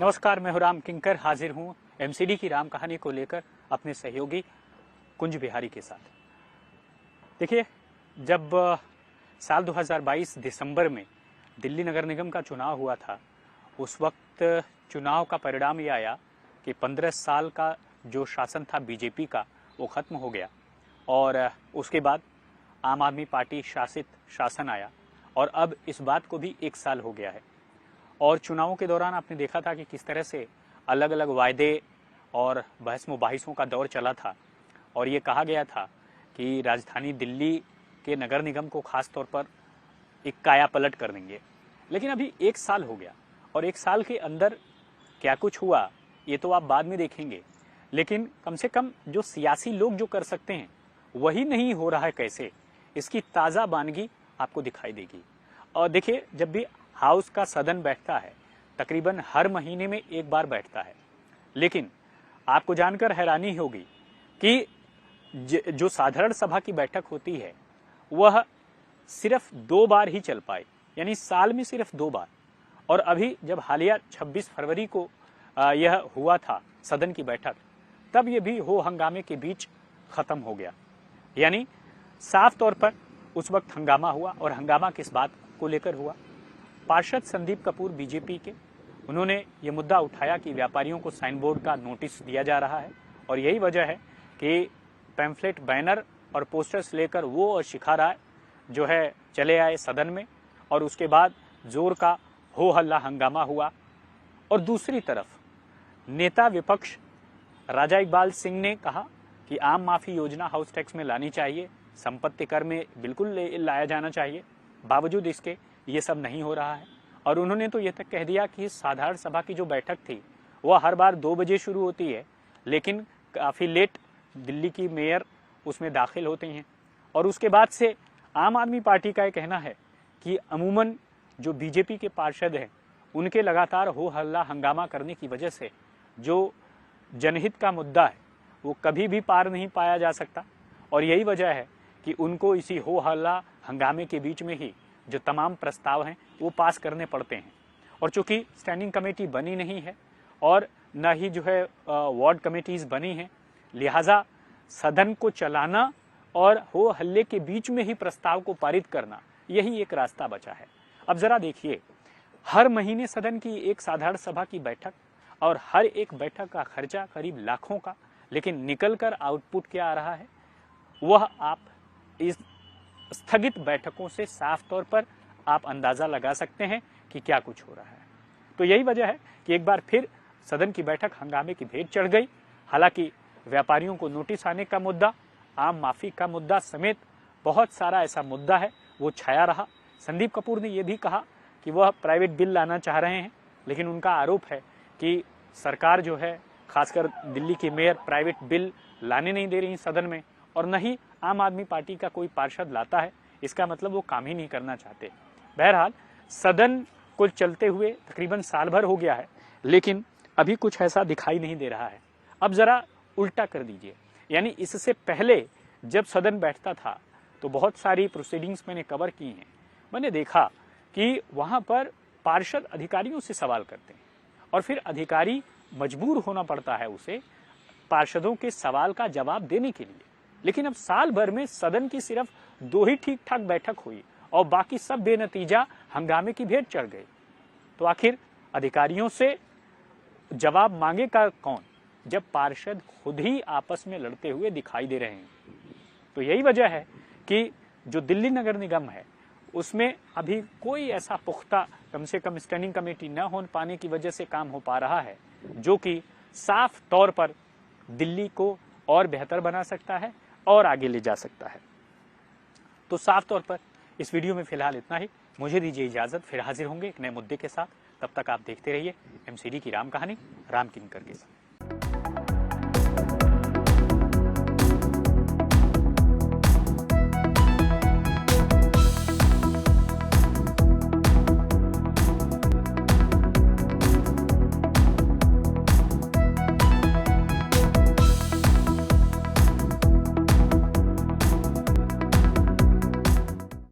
नमस्कार, मैं हूं राम किंकर, हाजिर हूं एमसीडी की राम कहानी को लेकर अपने सहयोगी कुंज बिहारी के साथ। देखिए, जब साल 2022 दिसंबर में दिल्ली नगर निगम का चुनाव हुआ था, उस वक्त चुनाव का परिणाम ये आया कि 15 साल का जो शासन था बीजेपी का, वो खत्म हो गया और उसके बाद आम आदमी पार्टी शासित शासन आया और अब इस बात को भी 1 साल हो गया है। और चुनावों के दौरान आपने देखा था कि किस तरह से अलग अलग वायदे और बहस मुबाहिसों का दौर चला था और ये कहा गया था कि राजधानी दिल्ली के नगर निगम को खास तौर पर एक काया पलट कर देंगे। लेकिन अभी 1 साल हो गया और 1 साल के अंदर क्या कुछ हुआ ये तो आप बाद में देखेंगे, लेकिन कम से कम जो सियासी लोग जो कर सकते हैं वही नहीं हो रहा है। कैसे, इसकी ताज़ा बानगी आपको दिखाई देगी। और देखिए, जब भी हाउस का सदन बैठता है, तकरीबन हर महीने में 1 बार बैठता है, लेकिन आपको जानकर हैरानी होगी कि जो साधारण सभा की बैठक होती है वह सिर्फ 2 बार ही चल पाए, यानी साल में सिर्फ 2 बार। और अभी जब हालिया 26 फरवरी को यह हुआ था सदन की बैठक, तब यह भी हो हंगामे के बीच खत्म हो गया। यानी साफ तौर पर उस वक्त हंगामा हुआ। और हंगामा किस बात को लेकर हुआ? पार्षद संदीप कपूर बीजेपी के, उन्होंने ये मुद्दा उठाया कि व्यापारियों को साइन बोर्ड का नोटिस दिया जा रहा है और यही वजह है कि पैम्फलेट, बैनर और पोस्टर्स लेकर वो और शिखा राय जो है चले आए सदन में और उसके बाद जोर का हो हल्ला हंगामा हुआ। और दूसरी तरफ नेता विपक्ष राजा इकबाल सिंह ने कहा कि आम माफी योजना हाउस टैक्स में लानी चाहिए, संपत्ति कर में बिल्कुल लाया जाना चाहिए। बावजूद इसके ये सब नहीं हो रहा है और उन्होंने तो ये तक कह दिया कि साधारण सभा की जो बैठक थी वह हर बार 2 बजे शुरू होती है, लेकिन काफ़ी लेट दिल्ली की मेयर उसमें दाखिल होते हैं। और उसके बाद से आम आदमी पार्टी का ये कहना है कि अमूमन जो बीजेपी के पार्षद हैं उनके लगातार हो हल्ला हंगामा करने की वजह से जो जनहित का मुद्दा है वो कभी भी पार नहीं पाया जा सकता। और यही वजह है कि उनको इसी हो हल्ला हंगामे के बीच में ही जो तमाम प्रस्ताव हैं वो पास करने पड़ते हैं। और चूंकि स्टैंडिंग कमेटी बनी नहीं है और न ही जो है वार्ड कमेटीज़ बनी हैं, लिहाजा सदन को चलाना और हो हल्ले के बीच में ही प्रस्ताव को पारित करना, यही एक रास्ता बचा है। अब ज़रा देखिए, हर महीने सदन की एक साधारण सभा की बैठक और हर एक बैठक का खर्चा करीब लाखों का, लेकिन निकल कर आउटपुट क्या आ रहा है वह आप इस स्थगित बैठकों से साफ तौर पर आप अंदाजा लगा सकते हैं कि क्या कुछ हो रहा है। तो यही वजह है कि एक बार फिर सदन की बैठक हंगामे की भेंट चढ़ गई। हालांकि व्यापारियों को नोटिस आने का मुद्दा, आम माफी का मुद्दा समेत बहुत सारा ऐसा मुद्दा है वो छाया रहा। संदीप कपूर ने यह भी कहा कि वह प्राइवेट बिल लाना चाह रहे हैं, लेकिन उनका आरोप है कि सरकार जो है, खासकर दिल्ली की मेयर, प्राइवेट बिल लाने नहीं दे रही सदन में और न ही आम आदमी पार्टी का कोई पार्षद लाता है। इसका मतलब वो काम ही नहीं करना चाहते। बहरहाल सदन को चलते हुए तकरीबन साल भर हो गया है, लेकिन अभी कुछ ऐसा दिखाई नहीं दे रहा है। अब जरा उल्टा कर दीजिए, यानी इससे पहले जब सदन बैठता था तो बहुत सारी प्रोसीडिंग्स मैंने कवर की हैं। मैंने देखा कि वहां पर पार्षद अधिकारियों से सवाल करते हैं और फिर अधिकारी मजबूर होना पड़ता है उसे पार्षदों के सवाल का जवाब देने के लिए। लेकिन अब साल भर में सदन की सिर्फ 2 ही ठीक ठाक बैठक हुई और बाकी सब बेनतीजा हंगामे की भेंट चढ़ गई। तो आखिर अधिकारियों से जवाब मांगेगा कौन जब पार्षद खुद ही आपस में लड़ते हुए दिखाई दे रहे हैं? तो यही वजह है कि जो दिल्ली नगर निगम है उसमें अभी कोई ऐसा पुख्ता, कम से कम स्टैंडिंग कमेटी न हो पाने की वजह से काम हो पा रहा है जो कि साफ तौर पर दिल्ली को और बेहतर बना सकता है और आगे ले जा सकता है। तो साफ तौर पर इस वीडियो में फिलहाल इतना ही। मुझे दीजिए इजाजत, फिर हाजिर होंगे एक नए मुद्दे के साथ। तब तक आप देखते रहिए एमसीडी की राम कहानी, राम किंकर के साथ।